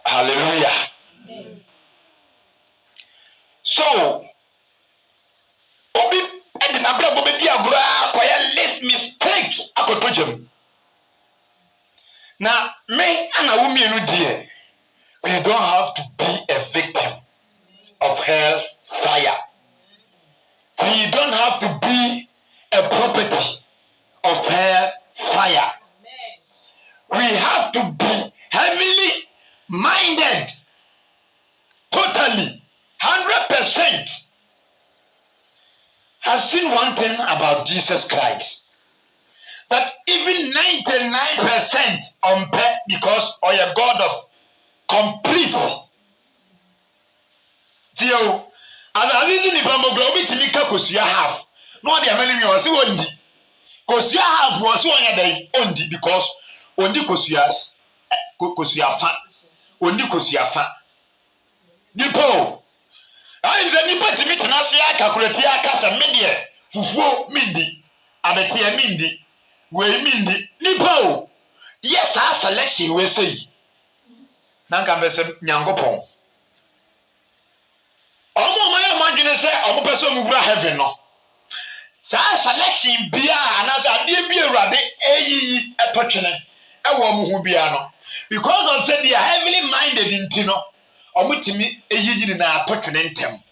Hallelujah. So, obi edi na bra bobe di agora koya less mistake akotojam. Na me ana wo mienu die. You don't have to be a victim of hell fire. You don't have to be a property of hell fire. We have to be heavily minded, totally, 100%. I've seen one thing about Jesus Christ, that even 99% on pet because or a God of complete. Tio, as I reason if I'm going to make a kosia half, no, the American was only kosia half was 1 day only because only kosias kosiafa only kosiafa. Nipo, I'm the nipa to meet an asia calculate casa media, fufu mindi, abetia mindi, we mindi, nipo. Yes, our selection we say. Nanka mbese nyangopon. Omo maya manjune se omo pese mu gura heaven no. Sa selection bia anasa ade bia urade eyiyi etotwene e wo mu hu bia no. Because of say they are heavily minded into no. Omo timi eyiyi na atotwene ntem.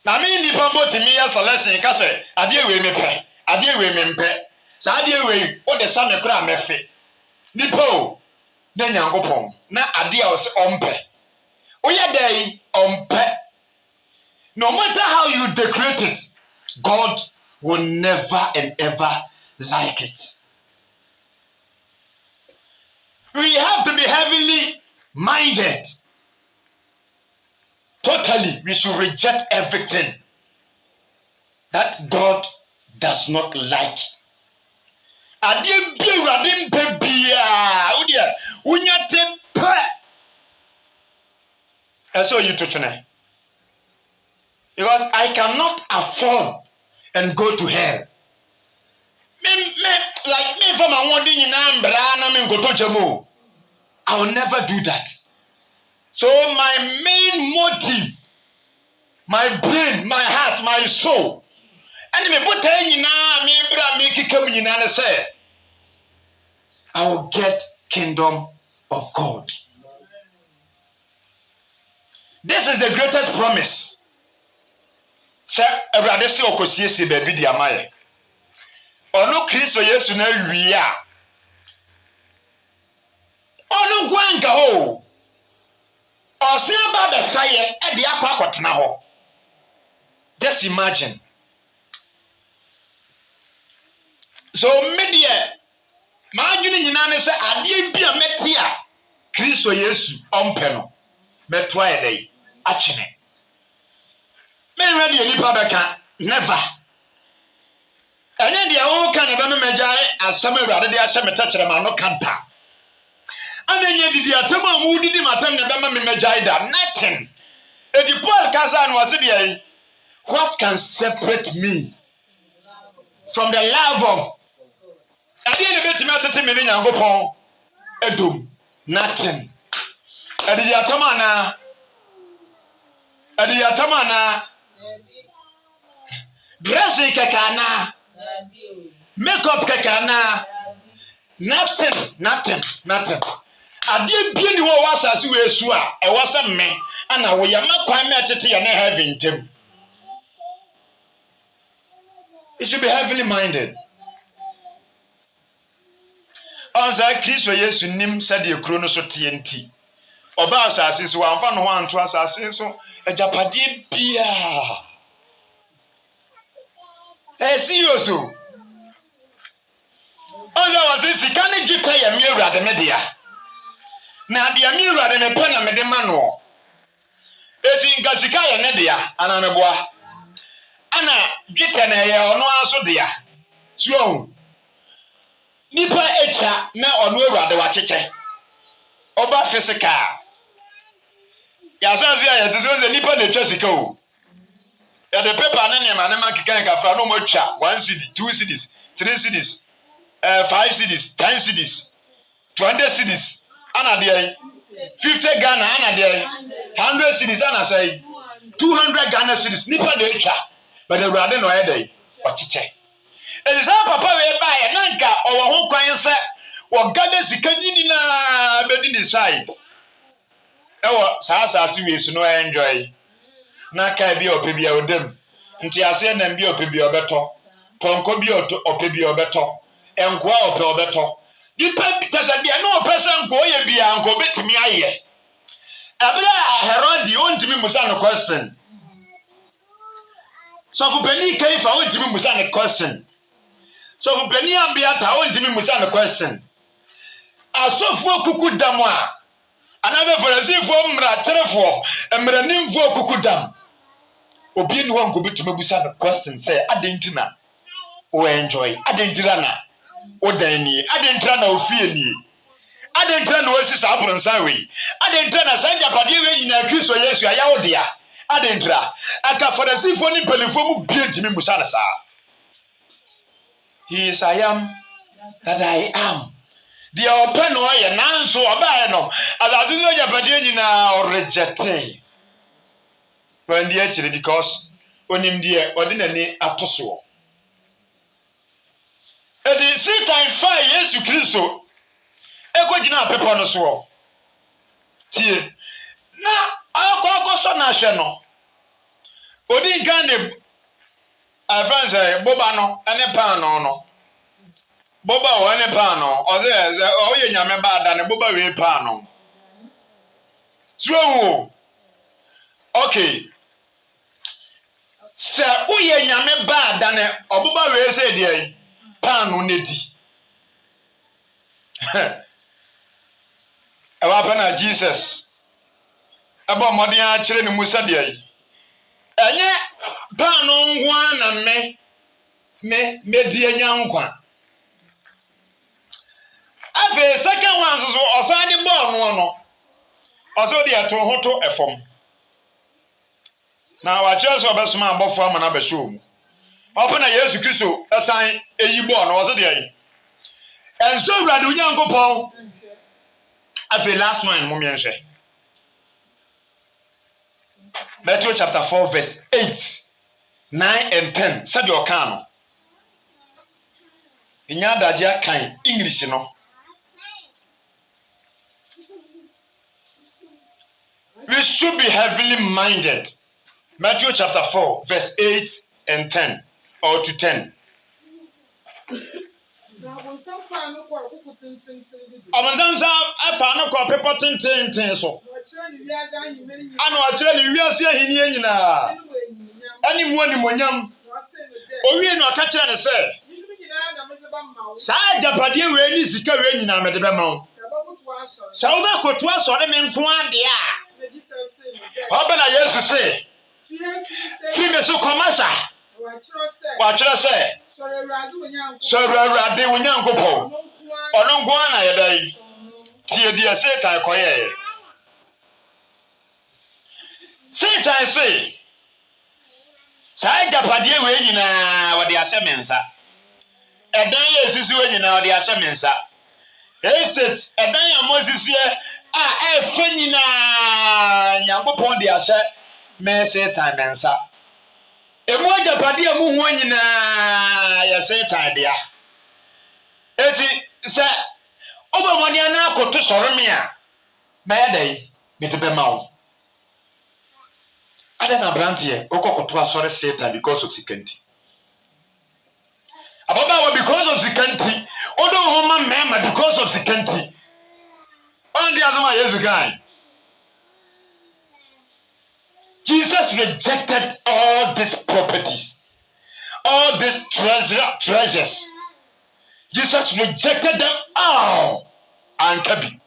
Na me ni pambo timi ya selection ka se ade we me pe, ade we me mpe. Sa ade we o de sa me kura mefe. Nipo na nyankopon na ade a o se ompe. Oya day ompe. No matter how you decorate it, God will never and ever like it. We have to be heavily minded. Totally, we should reject everything that God does not like. Adie bi urade mpe bia udia unyate pe. So you touching. Because I cannot afford and go to hell. Like me from a wondering in Ambra, I will never do that. So my main motive, my brain, my heart, my soul, and me put say, I will get kingdom of God. This is the greatest promise. Sir, Ebrade se okosiesie baby di amaye. Ono Kristo Yesu na wi a. Ono gwanka ho. Osin ba be faye e de akotena ho. Just imagine. So media ma adwene nyina ne se ade bia meti a Kristo Yesu ompe no. Meto ayedai atwene. Me ready any beka never. Anya dia wo kan be me megyae asem awurade de asem takere ma no kanta. Ananya didi atam amu didi matam ne be ma me megyae da nothing. Edi Paul kaza no wase dia what can separate me from the love of ade ne betimi atete me ne Nyankopon edom nothing. Edi atam ana dressing kakana, makeup kakana, nothing. Ade bia ni wo wasase we su a e wasa me ana wo ya makwan me tete ya na heaven tem. You should be heavily minded. Onza Kristo Yesu nim sade ekuro no so TNT. Oba asase so amfa no ho anto asase so ajapade bia. Serious. Ola was sika ne gita ya mi awurade me dia. Na dia mi awurade me pa na me de ma no. Esi nka sika ya ne dia ana me boa. Ana gita na ya ono aso dia. So nipa echa na ono awurade wa cheche. Oba physical. Ya sazi ya tzo nipa na echa sika o. Ya the paper na ne ma kika kafra no mo twa 1 cedi 2 cedis 3 cedis 5 cedis, 10 cedis, 20 cedis, ana dey 50 Ghana ana dey 100 cedis ana say 200 Ghana cedis nipa dey twa but Awurade no dey ochiche. Elisa papa we ba na nka owo ho kwan se wo gada sika nyini na bedi decide. Ewo saasase we su no enjoy. Na kai bi opebi a odem. Nti ase na bi opebi obeto. Ponko bi opebi obeto. Enkoa ope obeto. Dipa tasa bia no opesa nko ye bia nko betimi aye. Abra Herodi ontimi musa no question. So for Penny Kaifa ontimi musa no question. So for Penny Ambiata ontimi musa no question. Asofo kuku dam a anabe Farisifo mra kyerefo mranimfo kuku dam. Obi ni won ko betimi busa no question say adentina o enjoy adentina na o dan ni adentina na o fie ni adentina na o sisa abronsan we adentina na sanja pade we nyina Kristo Yesu ayawo dia adentina aka Farisifo ni pelifo mu bientimi busa na sa. He is I am that I am. The open way nanso obae no azazi no japade nyina o reject. When the actually because onim die ordinary atoso. E di Satan fa Yesu Kristo ekogina pepo no so. Tie na akọ so na hwe no. Odi gane afanse boba no ene pan no. Boba wo ene pan no o ye nyame ba da ne boba we pan no. So okay. Se uye nyame ba da ne obuba we se de pan no nedi. Ewa pa na Jesus. Aba modern a kire ne Musa de ai. Enye pan no ngwa na me di anya nkwa. Afi second one so osan de ball no. Oso de ato hoto efom. Na wa church obesoma abofo ama na besho mu. Open na Yesu Kristo esan eyibo na oso de ayi. Enso Awurade Onyankopon. Afi last one mo mienhwe. Matthew chapter 4 verse 8, 9 and 10. Said your can. Inya daje kan English no. We should be heavily minded. Matthew chapter 4 verse 8 and 10 or to 10. Amanzanza afano ko pepo tintin so. Ano akire ni wiase ahini anyina. Ani mu ani monyam. Owie no aka kire ne se. Sa japade we ni sika we nyina mede be ma. Sa wo ba kotu asore me nko ade a. Obana Yesu se. Fi me so komasa. Wa kire se. Sọ̀rọ̀ Awurade Onyankopon. Ono nko ana ye dai. Tie dia Satan koye. Satan say, "Sai japade we nyina wo de asemensa. Edan ye sisi we nyina wo de asemensa. Eset edan ya Moses ye a efa nyina Nyankopon de ase me Satan mensa. Emu ajapade emu ho nyina ya Satan dia. Eti se obamoni ana akoto sorome a na ya dai metebe mawo. Ada na brantie okokoto asore Satan because of sikanti. Ababa because of sikanti, odo homa mema because of sikanti. Ondi azuma Yesu kan. Jesus rejected all these properties, all these treasures. Jesus rejected them all. And Kabi,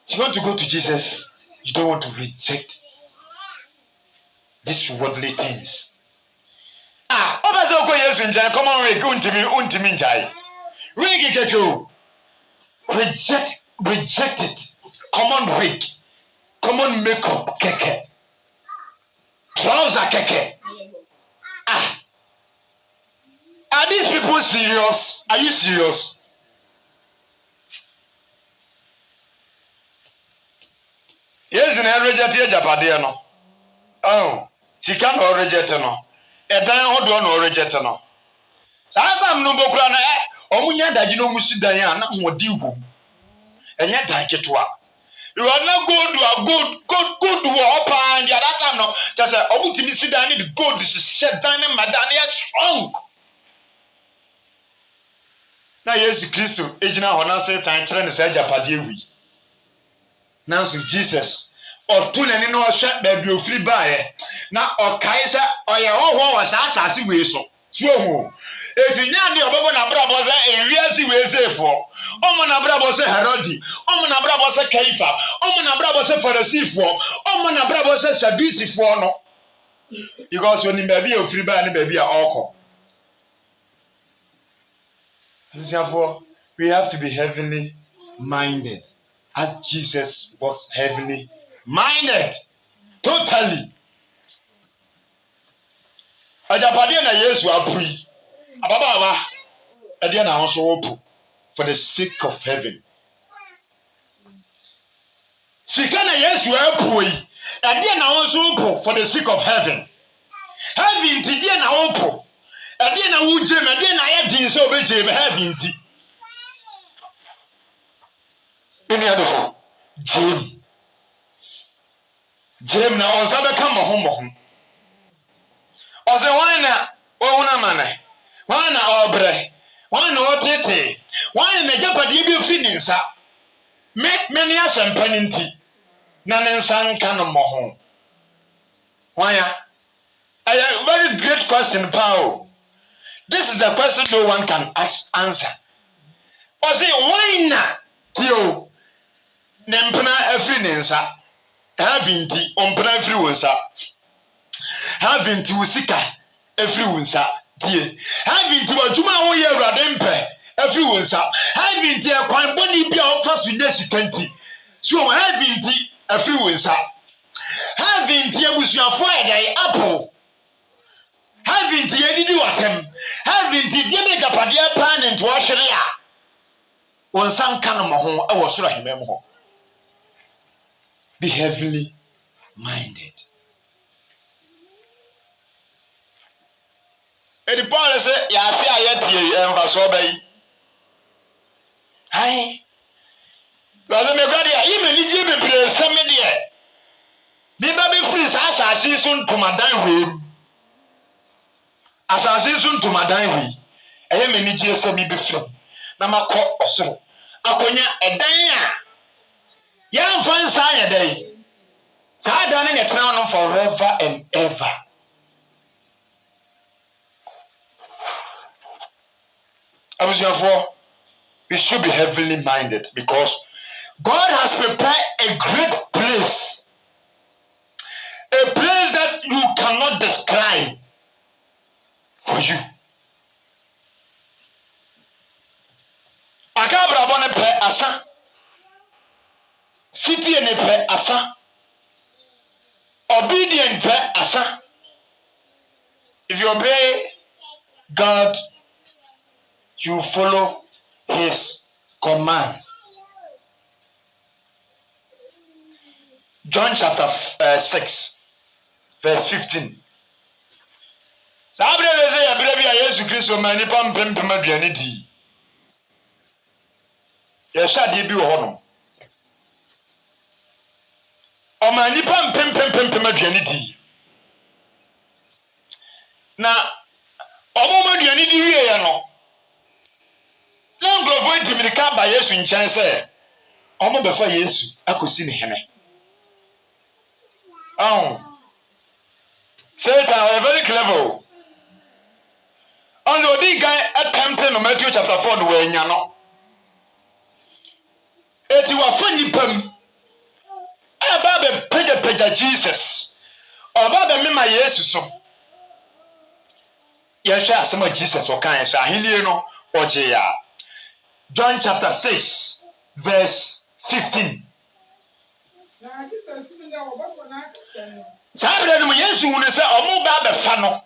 if you want to go to Jesus, you don't want to reject these worldly things. Obazoko Yesu njai, come on, untimi njai. Wigi keko. Reject it. Come on, wig. Come on, makeup keke. Trouser keke. Are these people Are serious? Are you serious? Yes, na reject ye japade no. Oh, sika no reject no. Edan hodo no reject no. Asam no bokura na omunya daji no musi dan a na hodi gu. Enye dan ketwa. You are not good up and the other time no. Just say obutimi si dan ni good is shed dan ni madan is strong. Na Yesu Kristo ejina ho na say tan kire ne say japade ewi. Now so Jesus otu nani no hwe ba bi ofiri baaye na okai se oye hoho wo asase we so ho efinya de obebo na brabo se ewiase we sefo omo na brabo se Herodi omo na brabo se Kaifa omo na brabo se Farisifo omo na brabo se Sadusifo no because when ba bi ofiri baaye ne ba bi a okọ therefore we have to be heavenly minded as Jesus was heavenly minded totally. Ajapade na Yesu apui. Ababa ade na won so opu for the sake of heaven. Sika na Yesu apui. Ade na won so opu for the sake of heaven. Heaven ti de na opu. Ade na wuje me ade na ye din so obeje me heaven ti. Any other for Jim na on sabe ka mohon. O se wan na wo na mane. Wan na obre. Wan na otete. Wan na japade bi ofi ni nsa. Me ni asempa nti. Na ne nsa nka no mohon. Wan ya. A very great question, Paul. This is a question no one can answer. O se wan na tio. Nempna afri ni nsa. Having tea on every wonsa. Having to sika every wonsa. Dear. Having to a tuma year radempe every wonsa. Having tea a quine body be our first in this 20. So having tea every wonsa. Having tea was your Friday apple. Having tea did you attempt. Having tea did make a padia plan and to Asheria. When some kind of home, I was sure him. Be heavenly minded. And the Paul say, "Ya see ayeti emfaso bayi." Hai. Baze me gwadi ya ime ni je bebre se me de. Me ba be free sa asase so ntomadan we. Asase so ntomadan we. Eye me ni je se me be free. Na makọ osoro. Akonya edan a yan fan sa ya dai. Sa dan ne tena no forever and ever. We should be heavenly minded because God has prepared a great place. A place that you cannot describe for you. Akabra bone pe asa. City ne pe asa. Obedient pe asa. If you obey God, you follow his commands. John chapter 6 verse 15. Sabre weze ya bire bia Yesu Kristo ma nipa mpempem aduane di. Yesha de bi wo ho no. O ma nipa mpempem aduane di. Na omo aduane di wie ya no. Na ngrofo intimirika ba Yesu nkyɛn sɛ omo befa Yesu akosi ne hene. Satan are very clever. On the big guy attempting no Matthew chapter 4 no we nya no. Eti wa fani pam. Aba be pega Jesus. Oba be mema Yesu so. Yehwe asema Jesus o kan so ahenie no oje ya. John chapter 6 verse 15. Sabre no Yesu hu ne se omo ba be fa no.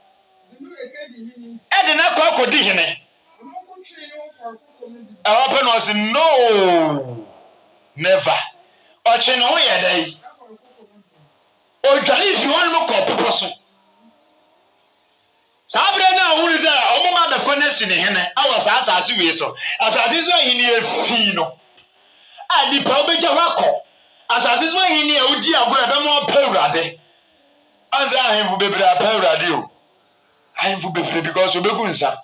E de na kwa kodi hene. Open was no, never. Oche no ye dey. Odwale if you want look up person. Sabre na wuri say omoma be fane ne hene. Awo asase we so. Asase so hini efi no. A nipa obeja wakọ. Asase so hini e odi agoro be mo pawurade. Anza ahemfu bebre apawurade o. Ahemfu bebre because obegu nsa.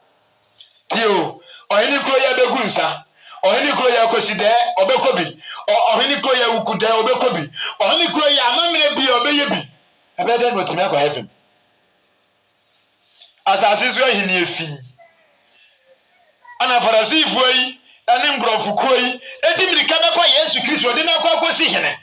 Tio, ohini kro ya begu nsa. Ohini kro ya koside obekobi. Ohini kro ya ukude obekobi. Ohini kro ya amamre bi obeye bi. Ebede no timi akọ heaven. Asase so hini efi. Ana farasifu yi ene ngrofuko yi edimirika befa Yesu Kristo de na akwakosi hene.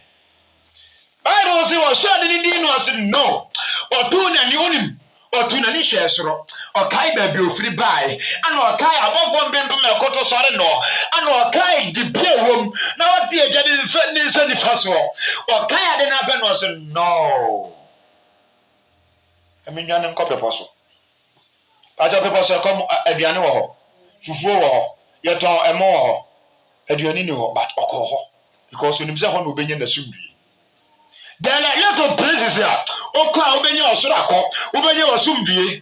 Bible say was sure ni din no say no. Otu na ni onim. Otu na ni hwe soro. Okai ba bi ofiri bai. Ana okai abofo mbembe mekoto sore no. Ana okai dibie wom. Na oti ejade ni se ni faso. Okai ade na be no say no. Emi nwane nko peposo. Aja peposo kom aduane wo ho. Fufuo wo ho. Yeton emo wo ho. Aduane ni ho but okọ ho. Because onim se ho na obenye na sumbi. There are a lot of places here. Okwa obenya osorako, obenya osumdue.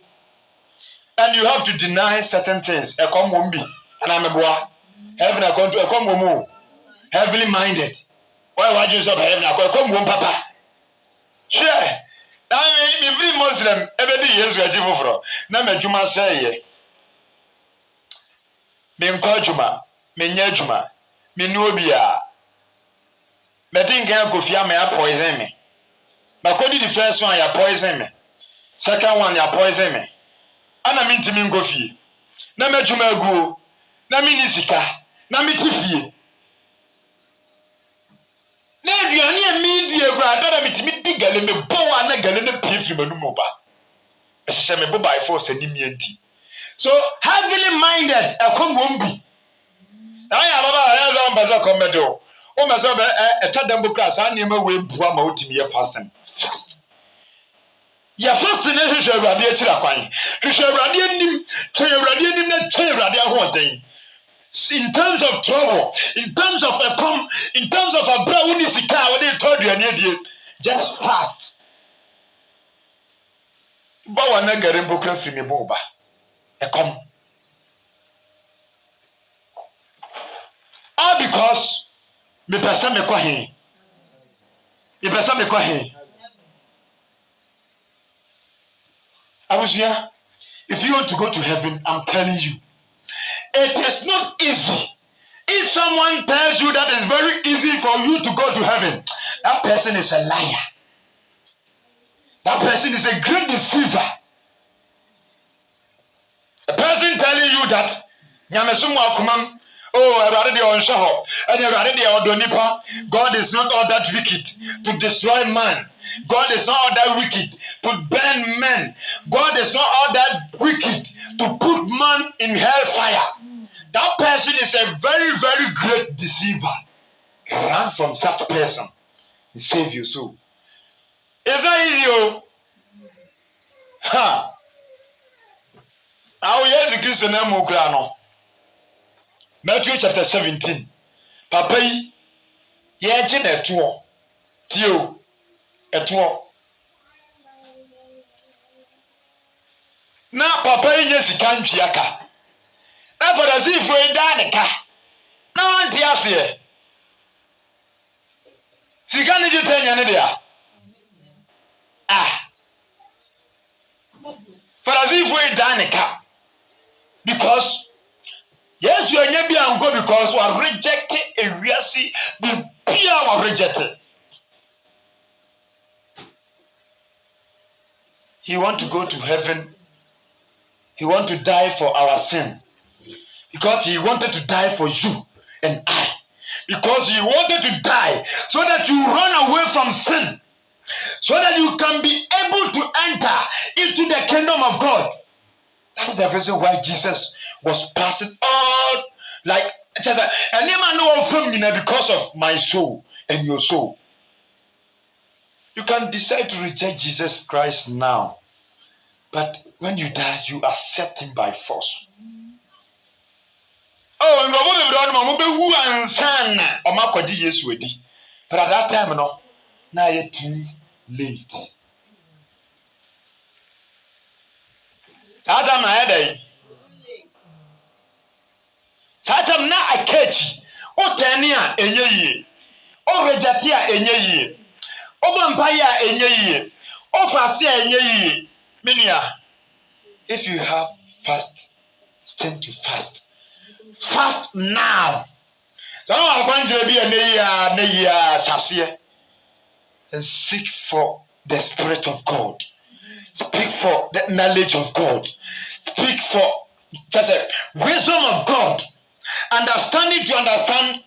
And you have to deny certain things. Ekom wombi, anameboa. Heaven akonto ekom womu. Heavenly minded. Why you say heaven ekom wom papa? Sure. Now every Muslim every years we achieve for. Na medjuma say me nkwa juma, me nya juma, me nu obia. Metin can Kofi may poison me. But the first one, you poison me. Second one, you poison me. And I mean to me Kofi. Na me juma go. Na me nisika. Na me tifi. Na aduane media gra da me timi digale me bowa na gale na pifri manum ba. Ehye me bo by force anim yanti. So heavily minded akomwombi. Na ya baba ya zo mbaza komedo. O meza be etadambo class anema we bua ma otimi ye fasting. Fast. Ya fasting na hwehwe awurade akira kwan. Hwehwe awurade anim, twen awurade anim na twen awurade ahoden. In terms of trouble, in terms of in terms of a bra uni sika we dey told you ani just fast. Ba wana garembo kra fi me bo ba. All because me pesa me kwa he. Me pesa me kwa he. Abusia, if you want to go to heaven, I'm telling you, it is not easy. If someone tells you that it's very easy for you to go to heaven, that person is a liar. That person is a great deceiver. A person telling you that nyamesumu akumam. Oh, God is not all that wicked to destroy man. God is not all that wicked to burn men. God is not all that wicked to put man in hellfire. That person is a very, very great deceiver. Run from such person and save your soul. Is that easy? Ha! How yes, Christian Mokrano. Matthew chapter 17. Papa yi ye je na eto tio eto na papa yi sika ntwiaka na Farisifo yi da ne ka na wanti ase sika ne je tanya ne dia Farisifo yi da ne ka because yes, you are never ango because we are rejected and we are see the pure rejected. He want to go to heaven. He want to die for our sin. Because he wanted to die for you and I. Because he wanted to die so that you run away from sin. So that you can be able to enter into the kingdom of God. That is the reason why Jesus was passing all like just and never know from because of my soul and your soul. You can decide to reject Jesus Christ now, but when you die, you accept him by force. Oh, and Robo Brown, Mamma, who and son, or Makodi, yes, we did. But at that time, no, now you're too late. Adam na headache. Satam na akechi. O tenia enye yie. O rejati a enye yie. O bampaye a enye yie. O fast a enye yie. Menua, if you have fast, stand to fast. Fast now. So I want you to be a shasiye and seek for the Spirit of God. Speak for the knowledge of God. Speak for just a wisdom of God. Understanding to understand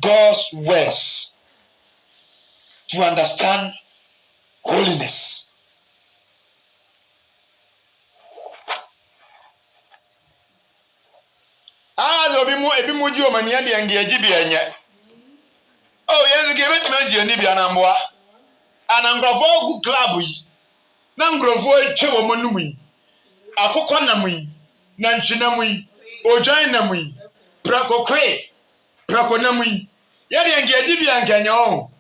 God's words. To understand holiness. Ebi mu ji omani ade angeji bi enye. Oh, yes, give it to me ji ani bi anamboa. Anangrofo ogu club yi. Na ngrofo etwe wo monum yi. Akokọ nam yi. Na ntwinam yi. Ojan nam yi. Prakokwe. Prakonam yi. Ye de angeji bi ankanya o.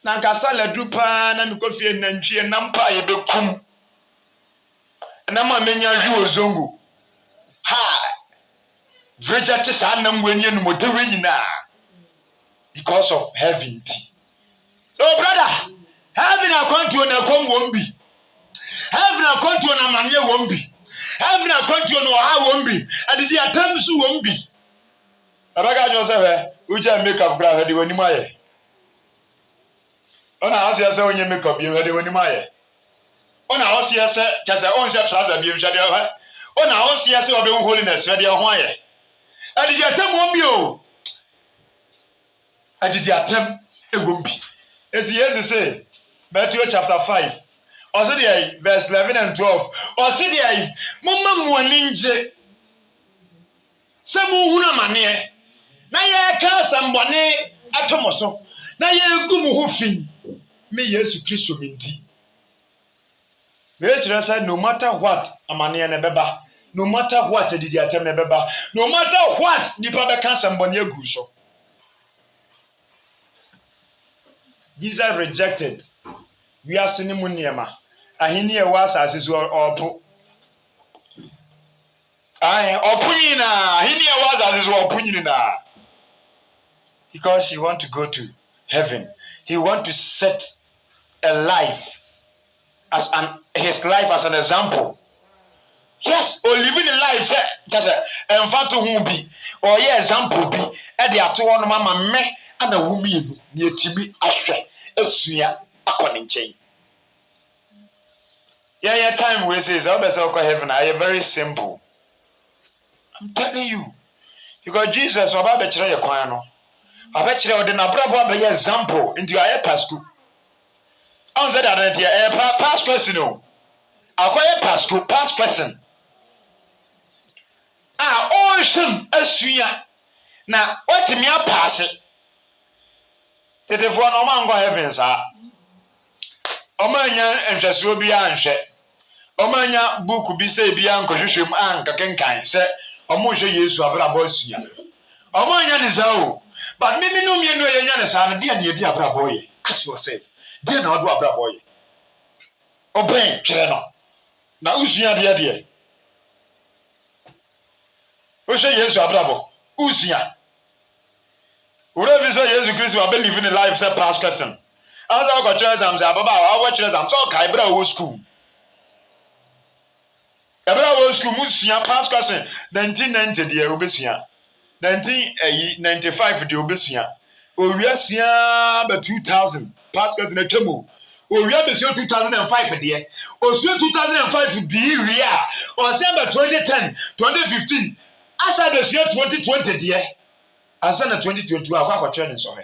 Na nkasala dupa na mikofie na ntwie na mpa ye bekum. Na ma menya hwe ozongo. Ha. Vejate sa nam wenye no modewe nyina. Because of heaven. So brother, heaven account you na kom wombi. Heaven account you na manye wombi. Heaven account you no ha wombi. Adidi atam su wombi. Abaga jo se uja makeup bra hedi wani maye. Ona hasi ase onye makeup ye hedi wani maye. Ona hasi ase chase on se trouser bi hwede ho. Ona hasi ase obe holiness hwede ho aye. Adidi atam wombi o. Adidi atam egombi. Esi yes say Matthew chapter 5. Also there verse 11 and 12. Also there mumma muaninje. Se mu huna mane. Na ye ka sambone atomoso. Na ye gu mu ho fi. Me Yesu Kristo minti. We say no matter what amane na beba. No matter what adidi atam na beba. No matter what nipa be ka sambone agu so. Jesus rejected. We are seeing Muniama. Ahini e was as is or I opunina. Ahini e was as is or punina. Because he want to go to heaven. He want to set a life as his life as an example. Yes, or living a life say just a to whom be or yeah example be at the atuan mama me and a woman near Tibi Ashe, a swear according chain. Yeah, time we say, so heaven. I am very simple. I'm telling you. Because Jesus, I bet you a I bet you the Nabrabo be example into your pasco. I said that a past question. I quite pasco, past person. Ah, ocean, a swear. Now, what me a pass it? Tete for no man go heaven, sir. Omanya and just will be answered. Omanya book be say be uncle Jushim and Kakenkai, say, Omoja Yesu Abrabosia. Omanya is all. But maybe no me no Yanas, dear near dear Braboy. Ask yourself, dear not do Abraboy. Obey, Chileno. Now, Usia, dear. Who say Yesu Abrabo? Usia. Whatever say Jesus Christ will be living a life say past question. As I got church I'm say baba I watch church I'm so kai bra wo school. Ebra wo school musia past question 1990 dey obesua. 1995 dey obesua. Owia sia ba 2000 past question atwamo. Owia be 2005 dey. Osu 2005 dey ria. O say ba 2010, 2015. Asa be 2020 dey. Asa na 2022 akwa training so he.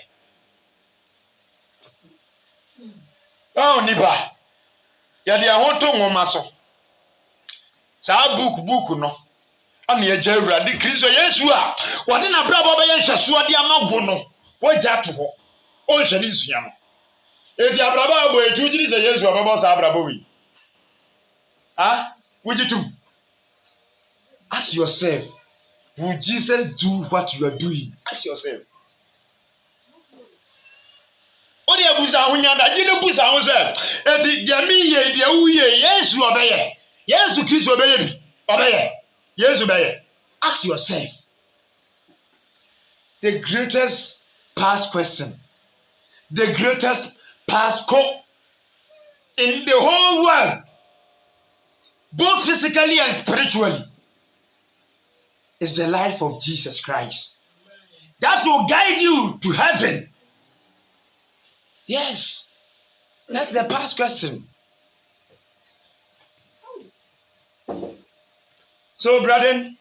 Oh nipa. Ya de ahonto nwoma so. Sa book no. Ana ya gya Awurade Kristo Yesu a wode na brabo be yenhweso ade amago no. Wo gya to ho. O nhwe ni nsua no. Eti abrabo abo etu giri se Yesu ababo sa abrabo wi. Ah, wujitum. Ask yourself, will Jesus do what you are doing? Ask yourself. Odi abusa hunyanda jine busa ho se eti de mi ye de wuye Yesu obeye. Yesu Kristo obeye bi. Obeye. Yesu obeye. Ask yourself the greatest past question. The greatest past call in the whole world, both physically and spiritually, is the life of Jesus Christ. That will guide you to heaven. Yes, that's the past question. So, brethren,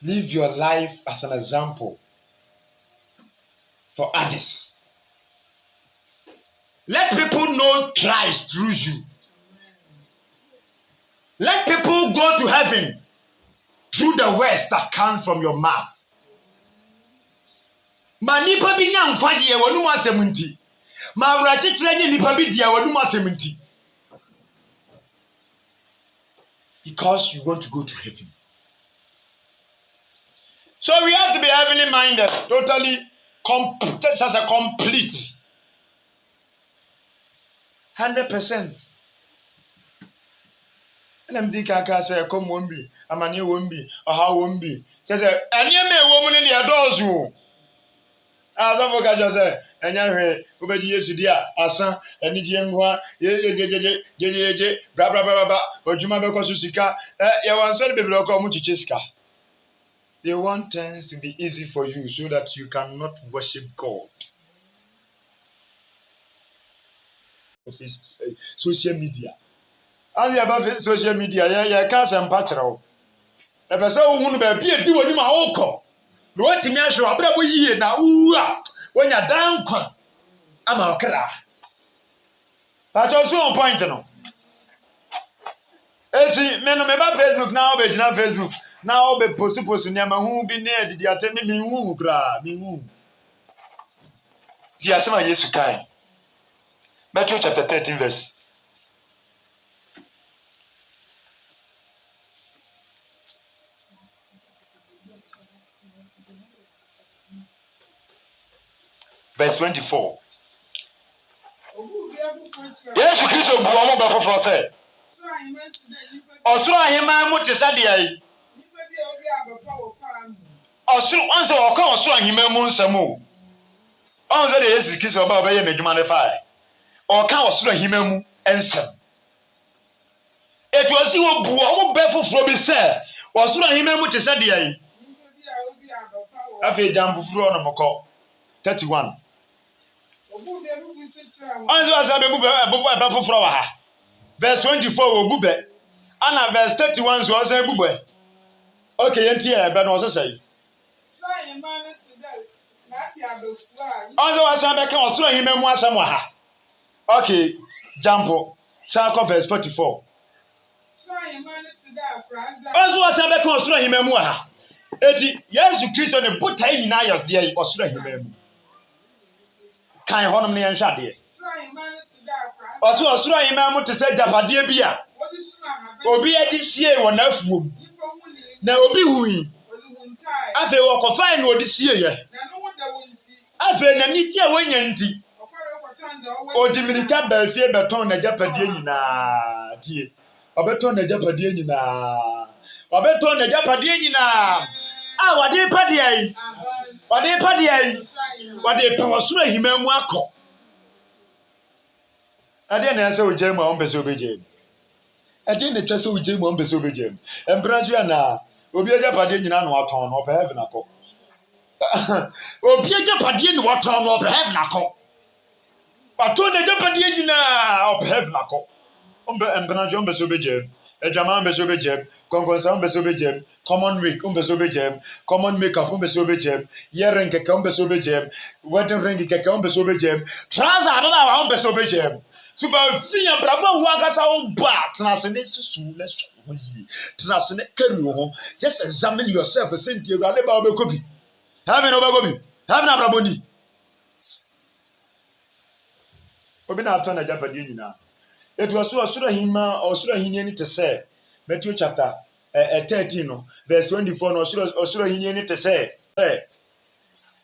live your life as an example for others. Let people know Christ through you. Let people go to heaven through the words that come from your mouth. Ma nipa bi nya nkwaje e wonu asem nti. Ma wura kekere nya nipa bi dia wonu asem nti. Because you want to go to heaven. So we have to be heavenly minded, totally just as a complete 100%. And I'm thinking, I say, come won't be, a man you won't be, or how won't be. Just say, and you may woman in the adores you. I don't forget just say, and you will be yes, dear, Asa, and Nijiangua, blah, blah, blah, blah, or Jumaba Kosusika, you want to be local Muchichiska. They want things to be easy for you so that you cannot worship God. Social media. And about social media, yeah, can't say patrol. A person who will be a do any my oko. No, what's in your shop, but we now, when you're down, I'm a crack. That's also on point, you know. It's men on my Facebook now, but not Facebook. Now, be post near my who be near the attending me who cry, me who. Tiasema Yesu Kai. Matthew chapter 13, verse. Verse 24. Yesu Kristo bu omo ba foforo se. Osuro ahema mu te sade ai. Osuro onse o kan osuro ahema mu nsam o. Onse de Yesu Kristo ba ye medwuma ne fa. O kan osuro ahema mu ensam. Etu osi wo bu omo ba foforo bi se. Osuro ahema mu te sade ai. Afi jam foforo no moko 31. Verse 24 bube. And verse 31 so say bube. Okay, enti e be no so say. Also asa be kan osoro hima mu asam wa ha. Okay, jump. Circle verse 44. Also asa be kan osoro hima mu ha. Eti Yesu Kristo ne botai nyina ya de osoro hima mu. Kan honom ne yanhwa de. Osoro hima mu te se japade bia. Obi edi sie wo na afuom. Na obi hui. Afi wo kofa na odi sie ye. Afi na niti a wonya nti. Odi mirika ba fie beton na japade nyina tie. Obeton na japade nyina. Obeton na japade nyina. Ah wade pade ai. Wade pade ai. Wade pe osoro hima mu akọ. Ade na ase o jema on pese obeje. Ade na twese o jema on pese obeje. Embraju na obi ajapade nyina no aton no pe heaven akọ. Obi ajapade ni waton no pe heaven akọ. Aton na ajapade nyina o pe heaven akọ. Embraju on pese obeje. Ejama on pese obeje. Konkonsa on pese obeje. Common week on pese obeje. Common makeup on pese obeje. Year keke on pese obeje. Wedding ring keke on pese obeje. Trouser ababa on pese obeje. Suba fiya brabo hu akasa wo ba tenasene susu le so yi tenasene carry ho. Just examine yourself senti ewrade ba obekobi have no obekobi have na brabo ni obi na ato na japade nyina It was so hima or hinian to say. Matthew chapter 13, no, verse 24, no, hinian to say.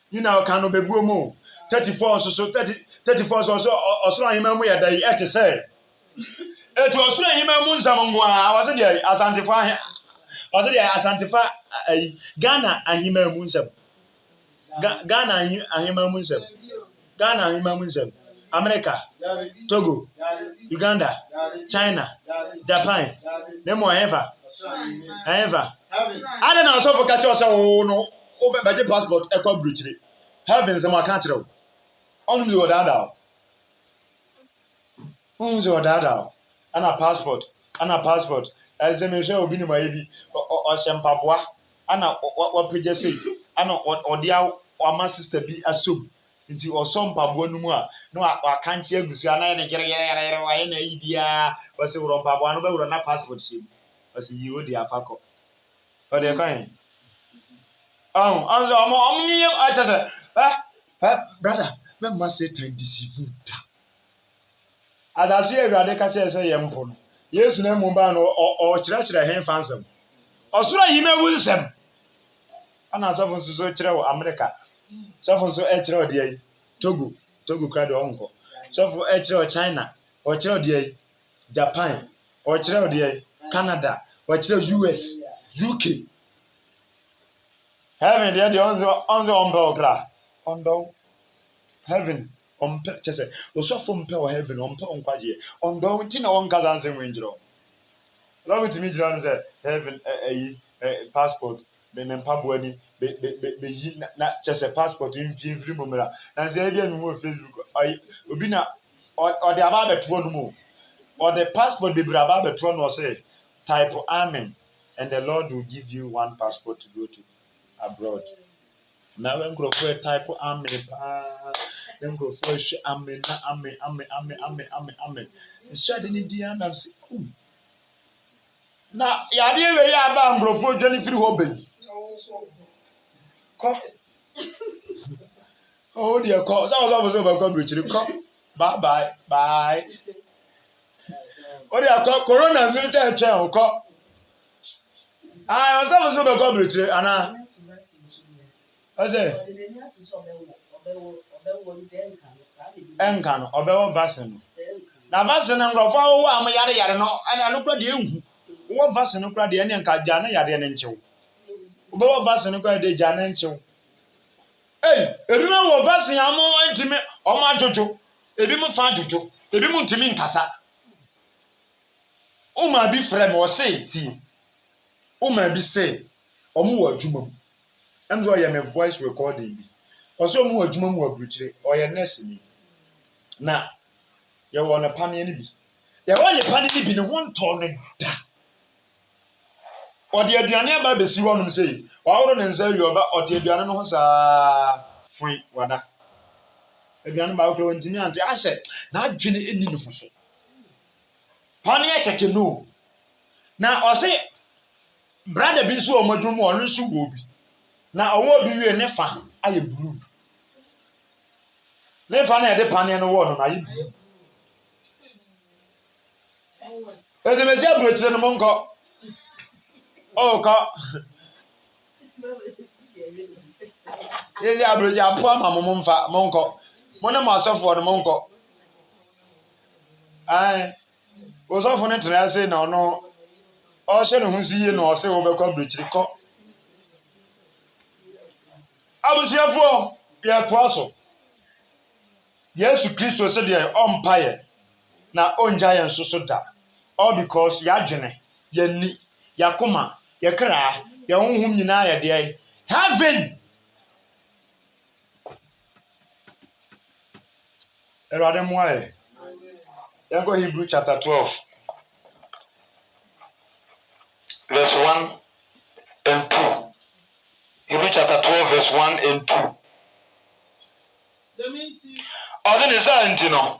You know, can be boom. 34 so 34 so hima we are there to say. It was hima munzamangwa. I was there as antify. I was there as antify Ghana and hima munzam. Ghana and hima munzam. Ghana and hima munzam. America, Togo, Uganda, China, Japan, name ever. I don't know so for catch us no by the passport echo breach. Heavens and my country. Only your dad. Who's your dad? And a passport. As a measure of being my baby or Shampabwa. And what pages say. I know what the or my sister be assumed. Nti osompa bo no mu a no aka nche agusua na ne gere wa na ibia wase urompa bo no be wuro na passport sim wase yi odi afako o de kan anzo omni achase brother me must say time deceive ta adase awurade ka che se yempo no yesu na mu ba no o kire hen fansam osoro yime wunsem ana so so kire wo America so for so kire odi Togo crowd onko. So for China, or Chile Japan, or Chile Canada, or Chile US, UK. Heaven, the on heaven, on Chese, or so from Pell heaven, on Paye, on down Tina on Kazans and Window. Allow me to meet heaven a passport. Then Pabwani, be not just a passport in free moment. And say again, move Facebook. I Ubina or the Ababa Twono or the passport be Brababa Twono say type Amen, and the Lord will give you one passport to go to abroad. Now, when grow for a type Amen, then grow for Amen. Shading in the end, I'm saying, oh. Now, Yadia, we are bound, grow for Johnny Free Hobby. Oh dear, call. That was over. God, Richard. Come. Bye. Oh dear, call. Corona, so that chair. Call. I was over. God, Richard. Anna. I say. Encan. Obewo vaccine. Na vaccine ngro fa wo am yare no. Ana no kwa de ehu. Wo vaccine kwa de ne nka ja na yare ne nchew. Obewo vaccine kwa de ja na nchew. Hey, ebi ma wo vaccine amo ntimi o ma jojo. Ebi mu fa jojo. Ebi mu ntimi nkasa. O ma bi frem o say ti. O ma bi say o mu wa adwuma mu. Emzo ye me voice recording bi. O so mu adwuma mu abuchire. O ye nurse ni. Na ye wo na pane ni bi. Ye wo ne pane ni bi ne ho nto ne da. O de aduane aba besi wonum sei. Wa woro ne nsa wi oba o de aduane no ho saa fun wada. Aduane ba ko ntimi ante ahye na adwene eni ne ho so. Pane ye keke no. Na o se brother bi so o madwum o no so wo bi. Na owo bi wie ne fa aye blue. Ne fa na ye de pane no wo no na aye blue. Ezemesi abrochire no monko. Oh, ka. Yezi abrochire apo ama momfa monko. Mona ma asofo no monko. Ai. Osofo ne tena say na ono o hye no hunsiye no o se wo bekọ abrochire kọ. Abusiafo ya to aso. Yesu Kristo se de ompaye na onja yen so da. All because ya dwene, ya ni, ya koma, ya kra, ya honhum nyina ya de heaven. Erade moaye. Ya go Hebrew chapter 12. Verse 1 and 2. Hebrew chapter 12 verse 1 and 2. Ozeni sa ntino.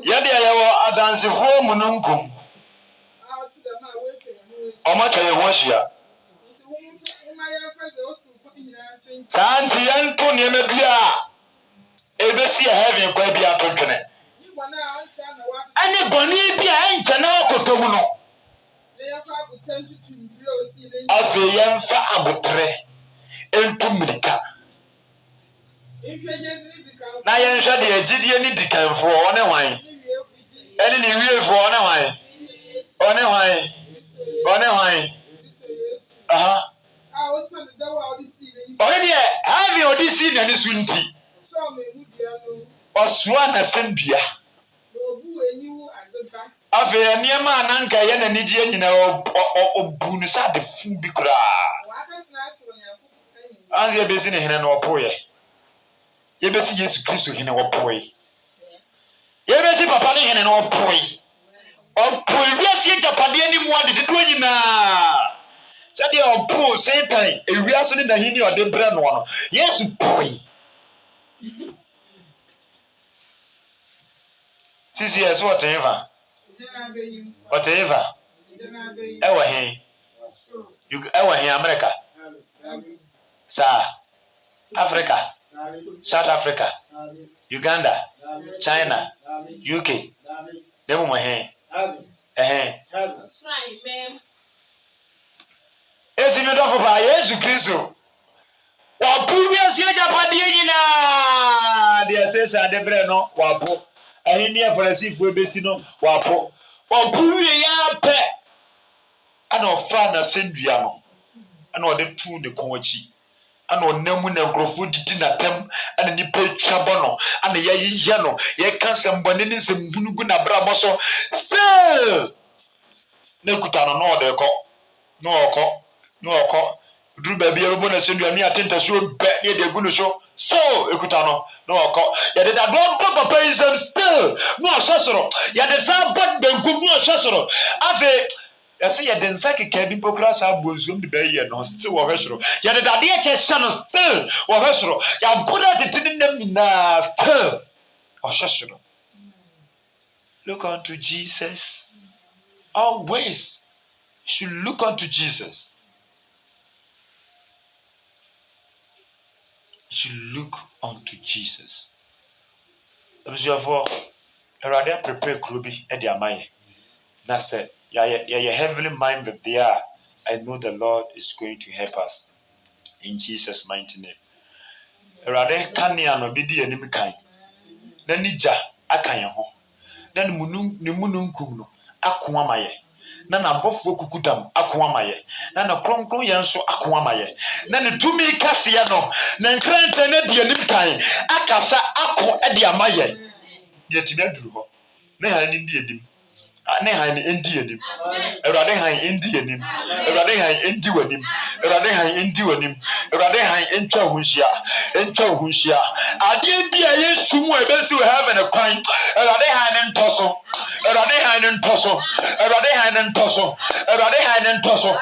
Yade yawo adansifo mununkum. Omacha ye hohia. Santi yanto nieme bia ebesi heaven kwa bia totwene. ane boni bi a enchana okotomu no afi yemfa abotre entumrika na yenhwa de agidie ni dikanfo one hwan ene ni wiefo one hwan aha ɔne deɛ havi ɔde si n'ani so nti ɔsoa n'asɛndua afei nneɛma a nanka ɛyɛ n'anigyeɛ nyinaa ɔbu no sɛ ade fu bi koraa anse yɛbɛsi ne hene no ɔpoeɛ yɛbɛsi Yesu Kristo hene ɔpoe yɛbɛsi papa ne hene no ɔpoe wiase agyapadeɛ ne mu ade dodoɔ nyinaa sɛdeɛ ɔpo Satan ewiase ne n'ahenni ɔde brɛ no no Yesu poe sisi yɛ so ɔtɛnfa ɛwɔ he America saa Africa South Africa Uganda China UK demu mo he esi mi dɔfo ba Yesu Kristo wapo wiase agyapadeɛ nyinaa deɛ sɛ ade brɛ no wapo ahenni afarisifo ebesi no wapo wie ya pɛ ana ɔfa n'asɛndua no ana ɔde tu ne kɔn akyi ana ɔnamu na nkurɔfoɔ didi n'atam ana nipa atwa bɔ no ana yɛyɛ no yɛka nsɛmbɔne ne nsɛmhunu gu n'abrabɔ so still na kuta no na ɔde kɔ na ɔkɔ duru baabi yɛbɛbɔ n'asɛndua ne atentasuo bɛ ne yɛde agu no so ekuta no na ɔkɔ yɛde dadoɔ bɔ papa yi nsɛm still na ɔhyɛ soro yɛde saa bɔ benkum na ɔhyɛ soro afei yɛsɛ yɛde nsa keka bi pokura saa bonsuom de bɛyɛ no still wɔhwɛ soro yɛde dadeɛ kyɛ hyɛ no still wɔhwɛ soro yɛaboro tete ne nam nyinaa still ɔhyɛ soro. Look unto Jesus always. You should look unto Jesus. You should look unto Jesus. Therefore, Erade prepare klubi edi amaye. Na say, you're heavily minded there. I know the Lord is going to help us in Jesus' mighty name. Erade kania no bidi anim kan. Na nija akan ho. Na ne mununkum no ako amaye. Na nabofo kukudam ako amaye. Na kronkron yɛ nso ako amaye. Na ne tumi kaseɛ no na nkranta na di anim kan akasa ako edi amaye. Yetimi aduru hɔ. Na ha ni di anim. Ne han endi anim. Erade han endi anim. Erade han endi wanim. Erade han endi wanim. Erade han entwa ho hia. Ade bi a Yesu mu ebesi we heaven e kwan. Erade han ne ntoso. Erade han ne ntoso. Erade han ne ntoso. Erade han ne ntoso.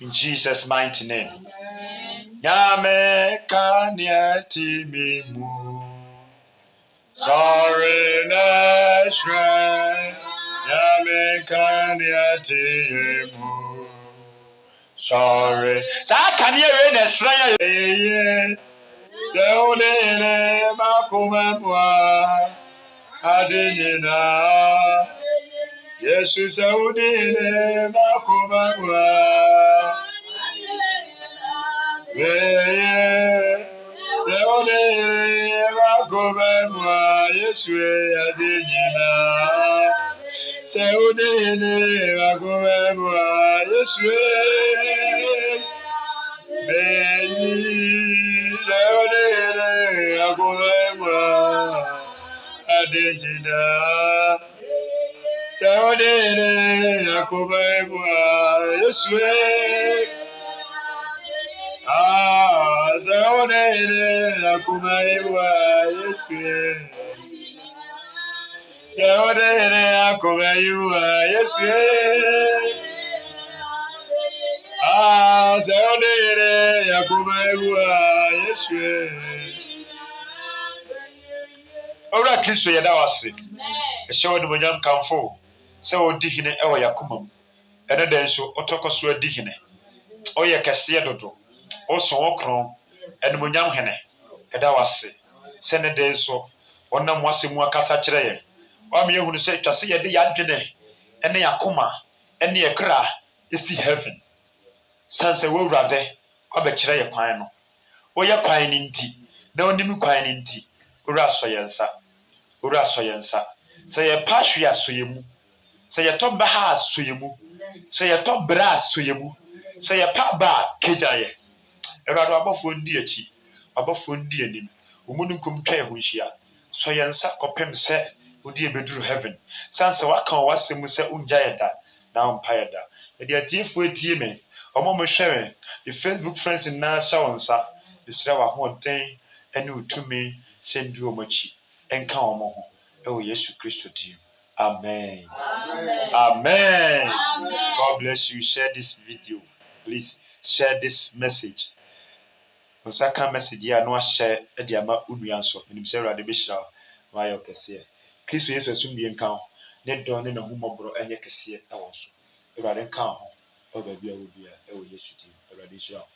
In Jesus' mighty name. Yame kanyati mimu. Sorry nashre. Yame kanyati mimu. Sorry. Sa kanye we nashre ye. Deulele makumamwa. Adinina. Yesu saudile makumamwa. Deulele makumamwa. Yesu adinina. Saudile makumamwa. Yesu Deulele makumamwa. Adinina. Saudele yakubebwa Yesue Saudele yakubebwa Yesue Saudele yakubebwa Yesue Saudele yakubebwa Yesue. Ora Kristo yeda wase ehye wode bonyam kamfo se odi hene ewo yakomam ene den so otokoso adi hene oye kese dodo oso okron ene bonyam hene ɛda wase sɛ ne de so ɔnam wase mu akasa kyerɛ yɛn ɔme yɛhunu sɛ twa sɛ yɛde yɛadwene ɛne yɛakoma ɛne yɛkra ɛsi heaven san sɛ wɔwurade ɔbɛkyerɛ yɛ kwan no woyɛ kwan no nti na onim kwan no nti owura asɔ yɛn nsa owura asɔ yɛn nsa sɛ yɛpa ahwe asɔ yɛn mu sɛ yɛtɔ baha asɔ yɛn mu sɛ yɛtɔ bra asɔ yɛn mu sɛ yɛpa ba a kagya yɛ awurade abɔfoɔ ndi akyi abɔfoɔ ndi anim omununkum twa yɛn ho hyia sɔ yɛn nsa kɔpem sɛ wodi ebeduru heaven san sɛ waka wɔ wasɛm mu sɛ ungya yɛ da na wompa yɛ da yɛde atiefoɔ etie me ɔmo mo hwɛ me the Facebook friends nyinaa hyɛ wɔn nsa bisrɛ wɔ ahoɔden ɛne otumi sɛ ndu wɔn akyi ɛnka wɔn ho ɛwɔ Yesu Kristo dim amen amen God bless you share this video please share this message nsaka message ya no ahyɛ ɛde ama unua nso menim sɛ Awurade bɛhyira wo wayɛ ɔkɛseɛ Kristo Yesu asomdue nka ho ne dɔ ne n'ahomɔborɔ ɛnyɛ kɛseɛ ɛwɔ so Awurade nka ho ɛwɔ baabi a wɔ bia ɛwɔ Yesu dim Awurade hyira wo